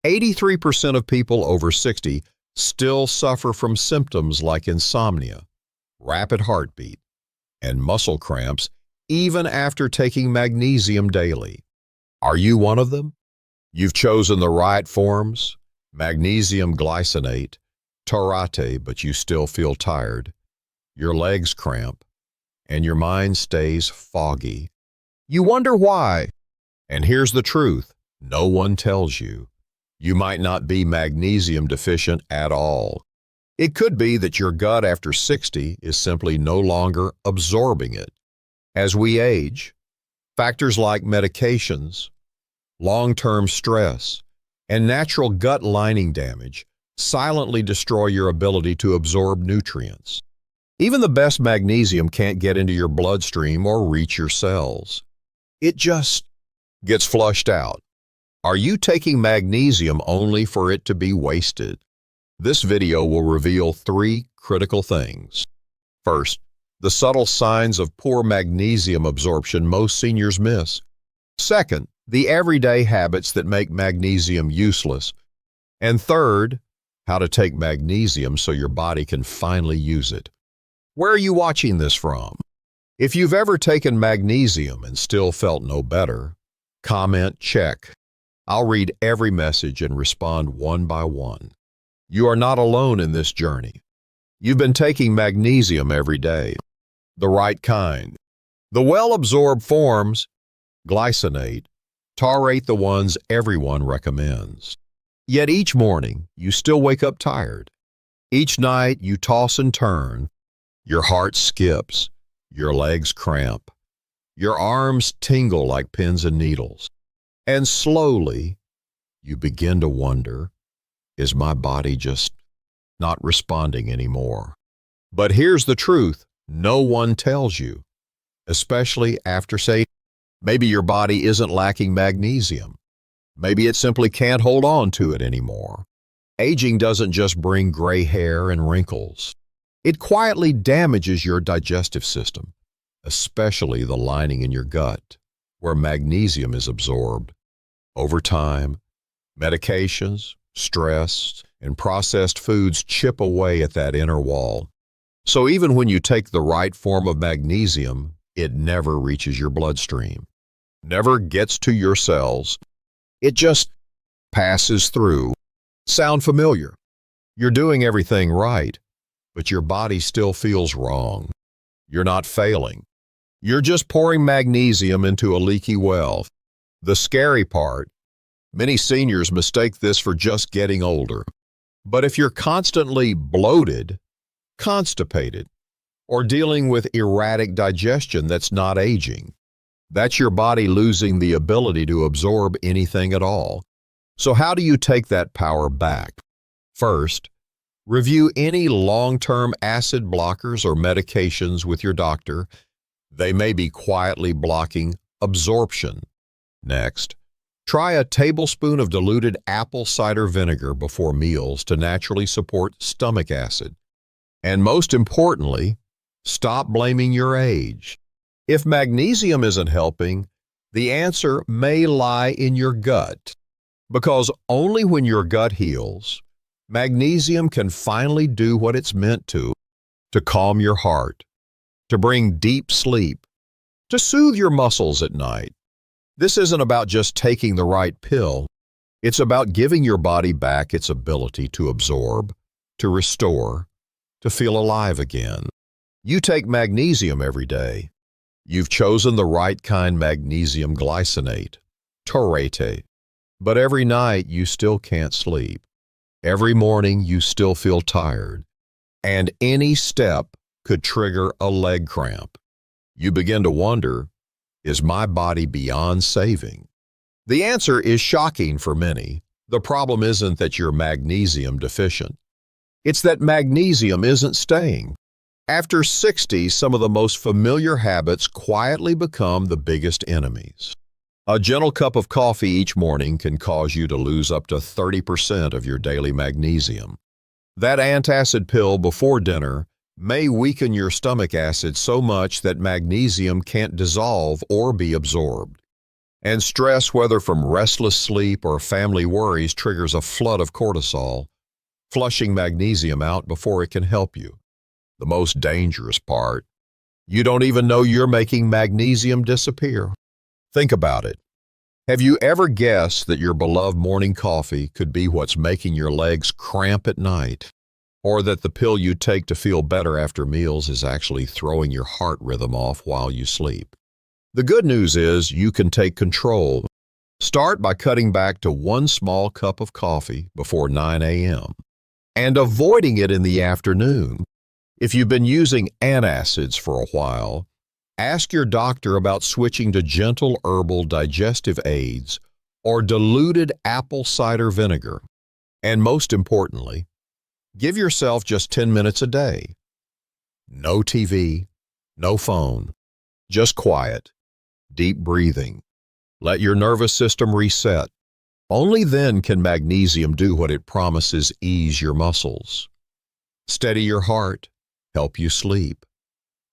83% of people over 60 still suffer from symptoms like insomnia, rapid heartbeat, and muscle cramps even after taking magnesium daily. Are you one of them? You've chosen the right forms, magnesium glycinate, taurate, but you still feel tired. Your legs cramp, and your mind stays foggy. You wonder why. And here's the truth. No one tells you. You might not be magnesium deficient at all. It could be that your gut after 60 is simply no longer absorbing it. As we age, factors like medications, long-term stress, and natural gut lining damage silently destroy your ability to absorb nutrients. Even the best magnesium can't get into your bloodstream or reach your cells. It just gets flushed out. Are you taking magnesium only for it to be wasted? This video will reveal 3 critical things. First, the subtle signs of poor magnesium absorption most seniors miss. Second, the everyday habits that make magnesium useless. And third, how to take magnesium so your body can finally use it. Where are you watching this from? If you've ever taken magnesium and still felt no better, comment check. I'll read every message and respond one by one. You are not alone in this journey. You've been taking magnesium every day, the right kind. The well-absorbed forms, glycinate, taurate, the ones everyone recommends. Yet each morning, you still wake up tired. Each night, you toss and turn. Your heart skips. Your legs cramp. Your arms tingle like pins and needles. And slowly, you begin to wonder, is my body just not responding anymore? But here's the truth. No one tells you, especially after, say, maybe your body isn't lacking magnesium. Maybe it simply can't hold on to it anymore. Aging doesn't just bring gray hair and wrinkles. It quietly damages your digestive system, especially the lining in your gut, where magnesium is absorbed. Over time, medications, stress, and processed foods chip away at that inner wall. So even when you take the right form of magnesium, it never reaches your bloodstream, never gets to your cells. It just passes through. Sound familiar? You're doing everything right, but your body still feels wrong. You're not failing. You're just pouring magnesium into a leaky well. The scary part, many seniors mistake this for just getting older. But if you're constantly bloated, constipated, or dealing with erratic digestion, that's not aging. That's your body losing the ability to absorb anything at all. So how do you take that power back? First, review any long-term acid blockers or medications with your doctor. They may be quietly blocking absorption. Next, try a tablespoon of diluted apple cider vinegar before meals to naturally support stomach acid. And most importantly, stop blaming your age. If magnesium isn't helping, the answer may lie in your gut. Because only when your gut heals, magnesium can finally do what it's meant to calm your heart, to bring deep sleep, to soothe your muscles at night. This isn't about just taking the right pill. It's about giving your body back its ability to absorb, to restore, to feel alive again. You take magnesium every day. You've chosen the right kind magnesium glycinate, taurate. But every night you still can't sleep. Every morning you still feel tired. And any step could trigger a leg cramp. You begin to wonder, is my body beyond saving? The answer is shocking for many. The problem isn't that you're magnesium deficient. It's that magnesium isn't staying. After 60, some of the most familiar habits quietly become the biggest enemies. A gentle cup of coffee each morning can cause you to lose up to 30% of your daily magnesium. That antacid pill before dinner may weaken your stomach acid so much that magnesium can't dissolve or be absorbed. And stress, whether from restless sleep or family worries, triggers a flood of cortisol, flushing magnesium out before it can help you. The most dangerous part, you don't even know you're making magnesium disappear. Think about it. Have you ever guessed that your beloved morning coffee could be what's making your legs cramp at night? Or that the pill you take to feel better after meals is actually throwing your heart rhythm off while you sleep? The good news is you can take control. Start by cutting back to 1 small cup of coffee before 9 a.m. and avoiding it in the afternoon. If you've been using antacids for a while, ask your doctor about switching to gentle herbal digestive aids or diluted apple cider vinegar. And most importantly, give yourself just 10 minutes a day. No TV, no phone, just quiet, deep breathing. Let your nervous system reset. Only then can magnesium do what it promises: ease your muscles, steady your heart, help you sleep,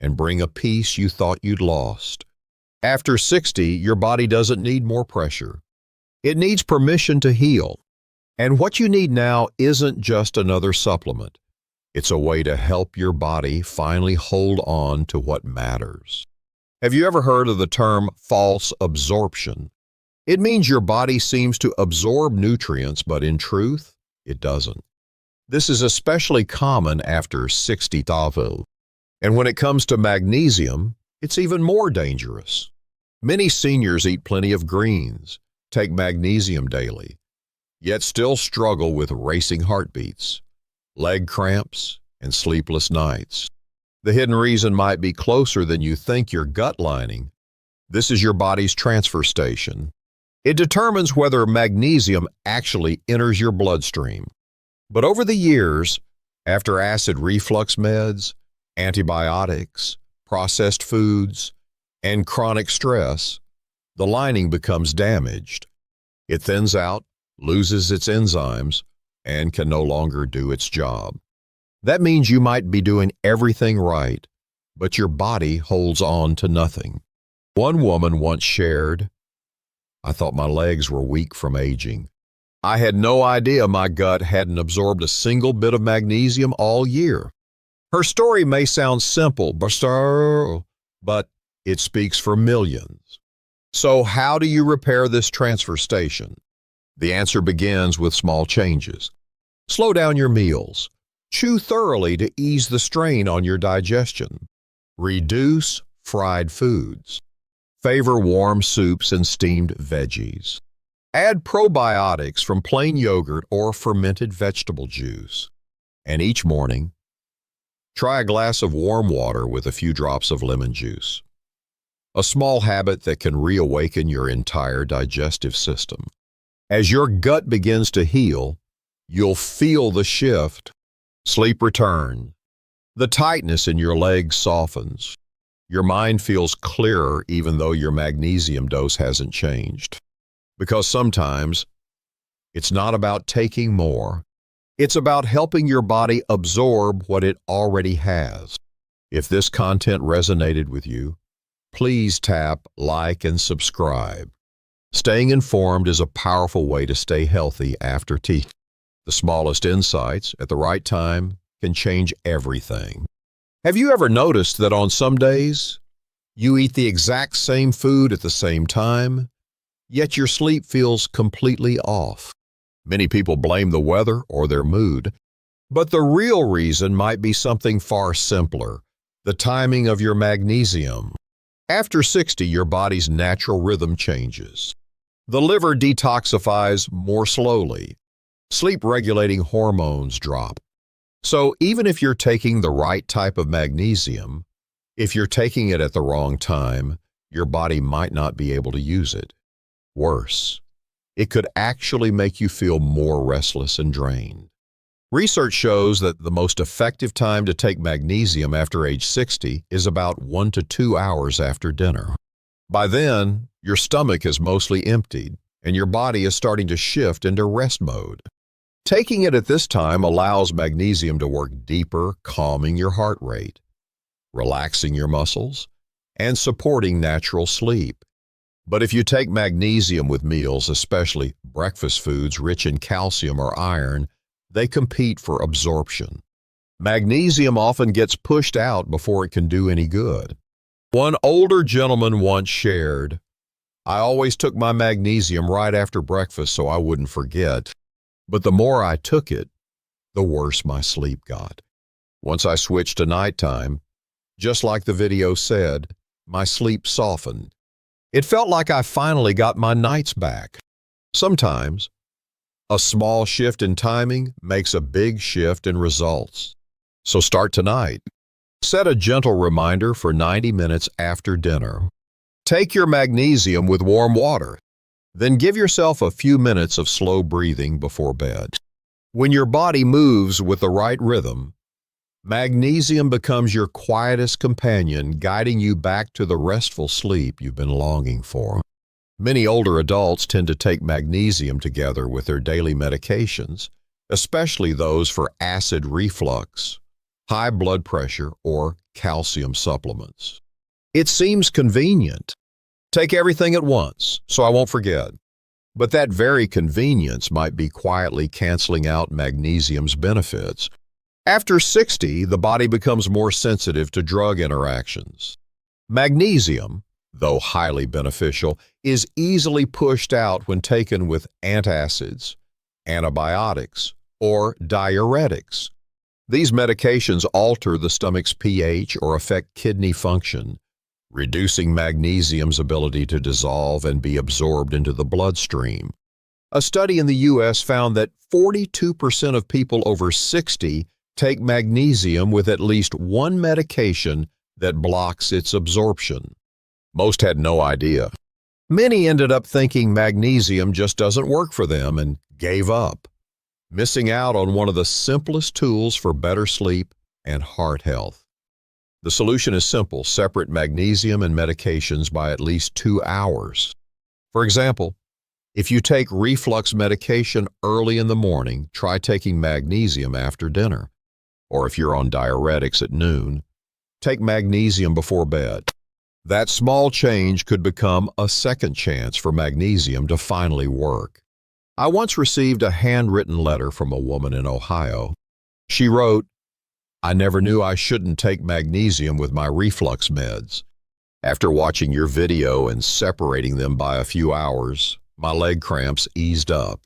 and bring a peace you thought you'd lost. After 60, your body doesn't need more pressure. It needs permission to heal. And what you need now isn't just another supplement. It's a way to help your body finally hold on to what matters. Have you ever heard of the term false absorption? It means your body seems to absorb nutrients, but in truth, it doesn't. This is especially common after 60. And when it comes to magnesium, it's even more dangerous. Many seniors eat plenty of greens, take magnesium daily, yet still struggle with racing heartbeats, leg cramps, and sleepless nights. The hidden reason might be closer than you think: your gut lining. This is your body's transfer station. It determines whether magnesium actually enters your bloodstream. But over the years, after acid reflux meds, antibiotics, processed foods, and chronic stress, the lining becomes damaged. It thins out, loses its enzymes, and can no longer do its job. That means you might be doing everything right, but your body holds on to nothing. One woman once shared, "I thought my legs were weak from aging. I had no idea my gut hadn't absorbed a single bit of magnesium all year." Her story may sound simple, but it speaks for millions. So how do you repair this transfer station? The answer begins with small changes. Slow down your meals. Chew thoroughly to ease the strain on your digestion. Reduce fried foods. Favor warm soups and steamed veggies. Add probiotics from plain yogurt or fermented vegetable juice. And each morning, try a glass of warm water with a few drops of lemon juice. A small habit that can reawaken your entire digestive system. As your gut begins to heal, you'll feel the shift. Sleep returns. The tightness in your legs softens. Your mind feels clearer even though your magnesium dose hasn't changed. Because sometimes it's not about taking more. It's about helping your body absorb what it already has. If this content resonated with you, please tap like and subscribe. Staying informed is a powerful way to stay healthy after tea. The smallest insights at the right time can change everything. Have you ever noticed that on some days, you eat the exact same food at the same time, yet your sleep feels completely off? Many people blame the weather or their mood, but the real reason might be something far simpler: the timing of your magnesium. After 60, your body's natural rhythm changes. The liver detoxifies more slowly. Sleep-regulating hormones drop. So even if you're taking the right type of magnesium, if you're taking it at the wrong time, your body might not be able to use it. Worse, it could actually make you feel more restless and drained. Research shows that the most effective time to take magnesium after age 60 is about 1 to 2 hours after dinner. By then, your stomach is mostly emptied, and your body is starting to shift into rest mode. Taking it at this time allows magnesium to work deeper, calming your heart rate, relaxing your muscles, and supporting natural sleep. But if you take magnesium with meals, especially breakfast foods rich in calcium or iron, they compete for absorption. Magnesium often gets pushed out before it can do any good. One older gentleman once shared, "I always took my magnesium right after breakfast so I wouldn't forget, but the more I took it, the worse my sleep got. Once I switched to nighttime, just like the video said, my sleep softened. It felt like I finally got my nights back." Sometimes, a small shift in timing makes a big shift in results. So start tonight. Set a gentle reminder for 90 minutes after dinner. Take your magnesium with warm water. Then give yourself a few minutes of slow breathing before bed. When your body moves with the right rhythm, magnesium becomes your quietest companion, guiding you back to the restful sleep you've been longing for. Many older adults tend to take magnesium together with their daily medications, especially those for acid reflux, high blood pressure, or calcium supplements. It seems convenient. Take everything at once, so I won't forget. But that very convenience might be quietly canceling out magnesium's benefits. After 60, the body becomes more sensitive to drug interactions. Magnesium, though highly beneficial, is easily pushed out when taken with antacids, antibiotics, or diuretics. These medications alter the stomach's pH or affect kidney function, reducing magnesium's ability to dissolve and be absorbed into the bloodstream. A study in the U.S. found that 42% of people over 60 take magnesium with at least one medication that blocks its absorption. Most had no idea. Many ended up thinking magnesium just doesn't work for them and gave up, missing out on one of the simplest tools for better sleep and heart health. The solution is simple: separate magnesium and medications by at least 2 hours. For example, if you take reflux medication early in the morning, try taking magnesium after dinner. Or if you're on diuretics at noon, take magnesium before bed. That small change could become a second chance for magnesium to finally work. I once received a handwritten letter from a woman in Ohio. She wrote, "I never knew I shouldn't take magnesium with my reflux meds. After watching your video and separating them by a few hours, my leg cramps eased up.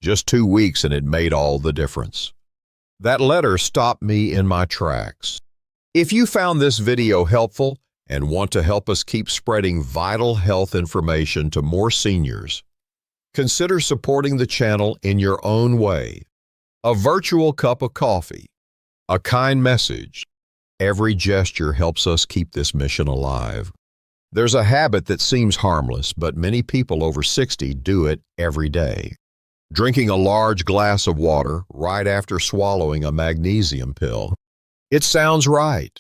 Just 2 weeks and it made all the difference." That letter stopped me in my tracks. If you found this video helpful and want to help us keep spreading vital health information to more seniors, consider supporting the channel in your own way. A virtual cup of coffee, a kind message. Every gesture helps us keep this mission alive. There's a habit that seems harmless, but many people over 60 do it every day. Drinking a large glass of water right after swallowing a magnesium pill. It sounds right.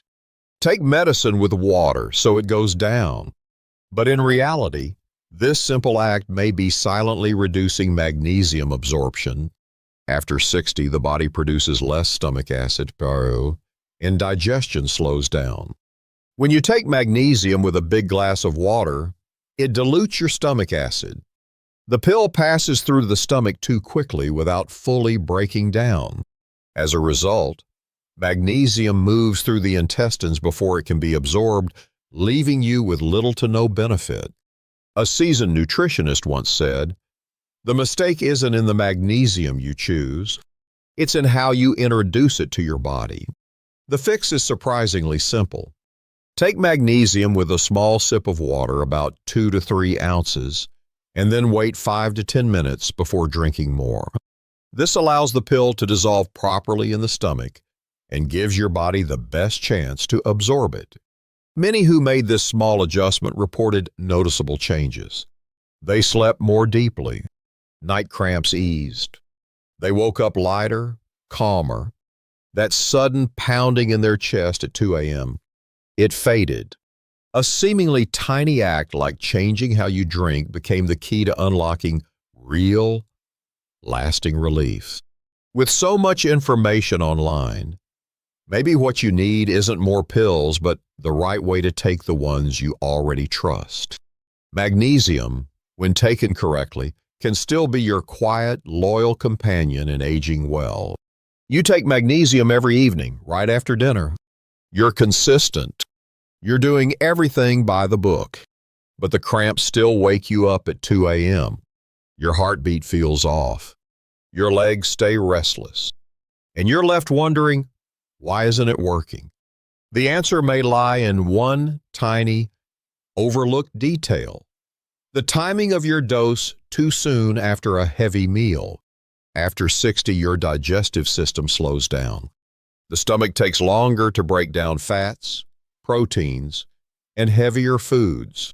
Take medicine with water so it goes down. But in reality, this simple act may be silently reducing magnesium absorption. After 60, the body produces less stomach acid, and digestion slows down. When you take magnesium with a big glass of water, it dilutes your stomach acid. The pill passes through the stomach too quickly without fully breaking down. As a result, magnesium moves through the intestines before it can be absorbed, leaving you with little to no benefit. A seasoned nutritionist once said, "The mistake isn't in the magnesium you choose, it's in how you introduce it to your body." The fix is surprisingly simple. Take magnesium with a small sip of water, about 2 to 3 ounces, and then wait 5 to 10 minutes before drinking more. This allows the pill to dissolve properly in the stomach and gives your body the best chance to absorb it. Many who made this small adjustment reported noticeable changes. They slept more deeply. Night cramps eased. They woke up lighter, calmer. That sudden pounding in their chest at 2 a.m., it faded. A seemingly tiny act like changing how you drink became the key to unlocking real, lasting relief. With so much information online, maybe what you need isn't more pills, but the right way to take the ones you already trust. Magnesium, when taken correctly, can still be your quiet, loyal companion in aging well. You take magnesium every evening, right after dinner. You're consistent. You're doing everything by the book. But the cramps still wake you up at 2 a.m. Your heartbeat feels off. Your legs stay restless. And you're left wondering, why isn't it working? The answer may lie in one tiny, overlooked detail. The timing of your dose too soon after a heavy meal. After 60, your digestive system slows down. The stomach takes longer to break down fats, proteins, and heavier foods.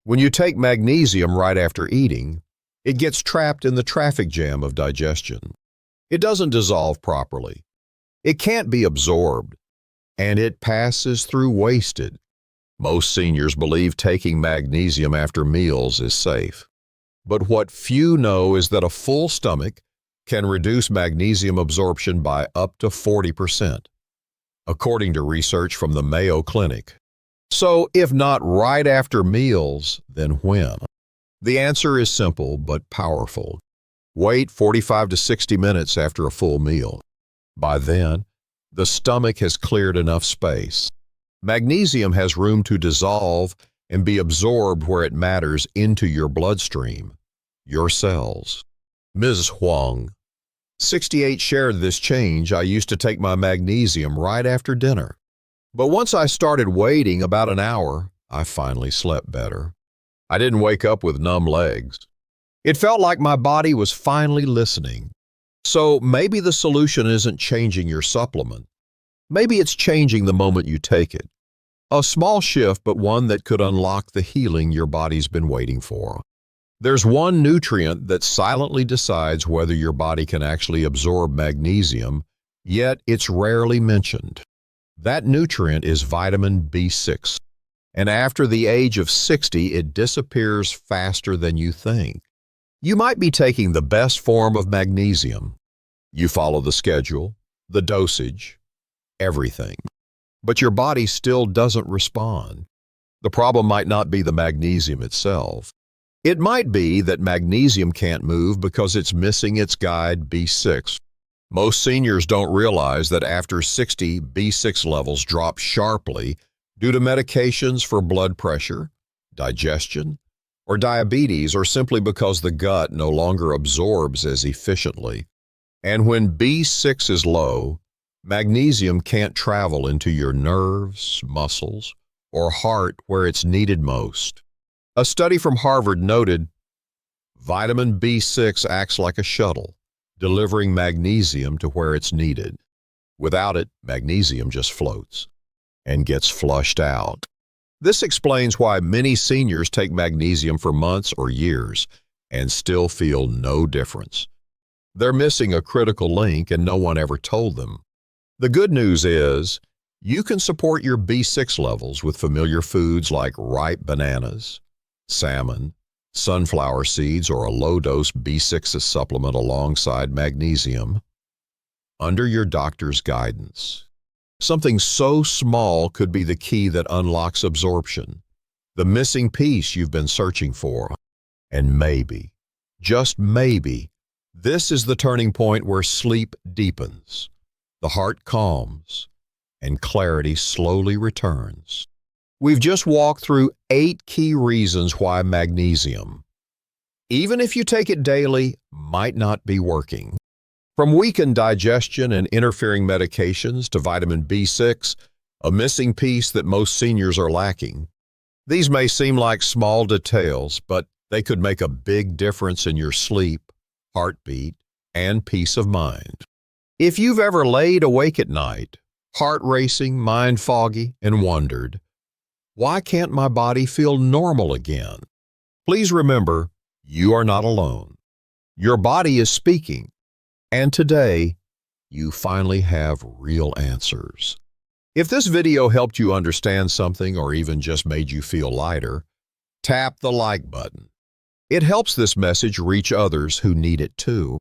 When you take magnesium right after eating, it gets trapped in the traffic jam of digestion. It doesn't dissolve properly. It can't be absorbed, and it passes through wasted. Most seniors believe taking magnesium after meals is safe. But what few know is that a full stomach can reduce magnesium absorption by up to 40%, according to research from the Mayo Clinic. So, if not right after meals, then when? The answer is simple but powerful. Wait 45 to 60 minutes after a full meal. By then, the stomach has cleared enough space. Magnesium has room to dissolve and be absorbed where it matters into your bloodstream, your cells. Ms. Huang, 68, shared this change. I used to take my magnesium right after dinner. But once I started waiting about an hour, I finally slept better. I didn't wake up with numb legs. It felt like my body was finally listening. So maybe the solution isn't changing your supplement. Maybe it's changing the moment you take it. A small shift, but one that could unlock the healing your body's been waiting for. There's one nutrient that silently decides whether your body can actually absorb magnesium, yet it's rarely mentioned. That nutrient is vitamin B6. And after the age of 60, it disappears faster than you think. You might be taking the best form of magnesium. You follow the schedule, the dosage, everything. But your body still doesn't respond. The problem might not be the magnesium itself. It might be that magnesium can't move because it's missing its guide B6. Most seniors don't realize that after 60, B6 levels drop sharply due to medications for blood pressure, digestion, or diabetes, or simply because the gut no longer absorbs as efficiently. And when B6 is low, magnesium can't travel into your nerves, muscles, or heart where it's needed most. A study from Harvard noted, vitamin B6 acts like a shuttle, delivering magnesium to where it's needed. Without it, magnesium just floats and gets flushed out. This explains why many seniors take magnesium for months or years and still feel no difference. They're missing a critical link and no one ever told them. The good news is, you can support your B6 levels with familiar foods like ripe bananas, salmon, sunflower seeds, or a low-dose B6 supplement alongside magnesium, under your doctor's guidance. Something so small could be the key that unlocks absorption, the missing piece you've been searching for. And maybe, just maybe, this is the turning point where sleep deepens, the heart calms, and clarity slowly returns. We've just walked through 8 key reasons why magnesium, even if you take it daily, might not be working. From weakened digestion and interfering medications to vitamin B6, a missing piece that most seniors are lacking. These may seem like small details, but they could make a big difference in your sleep, heartbeat, and peace of mind. If you've ever laid awake at night, heart racing, mind foggy, and wondered, why can't my body feel normal again? Please remember, you are not alone. Your body is speaking, and today, you finally have real answers. If this video helped you understand something or even just made you feel lighter, tap the like button. It helps this message reach others who need it too.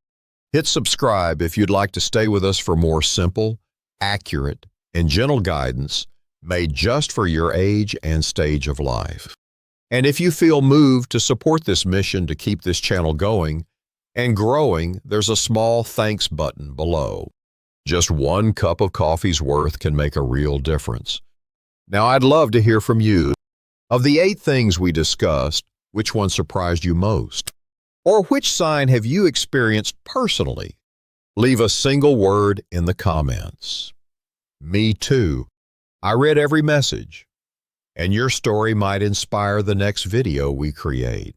Hit subscribe if you'd like to stay with us for more simple, accurate, and gentle guidance made just for your age and stage of life. And if you feel moved to support this mission to keep this channel going and growing, there's a small thanks button below. Just 1 cup of coffee's worth can make a real difference. Now, I'd love to hear from you. Of the 8 things we discussed, which one surprised you most? Or which sign have you experienced personally? Leave a single word in the comments. Me too. I read every message. And your story might inspire the next video we create.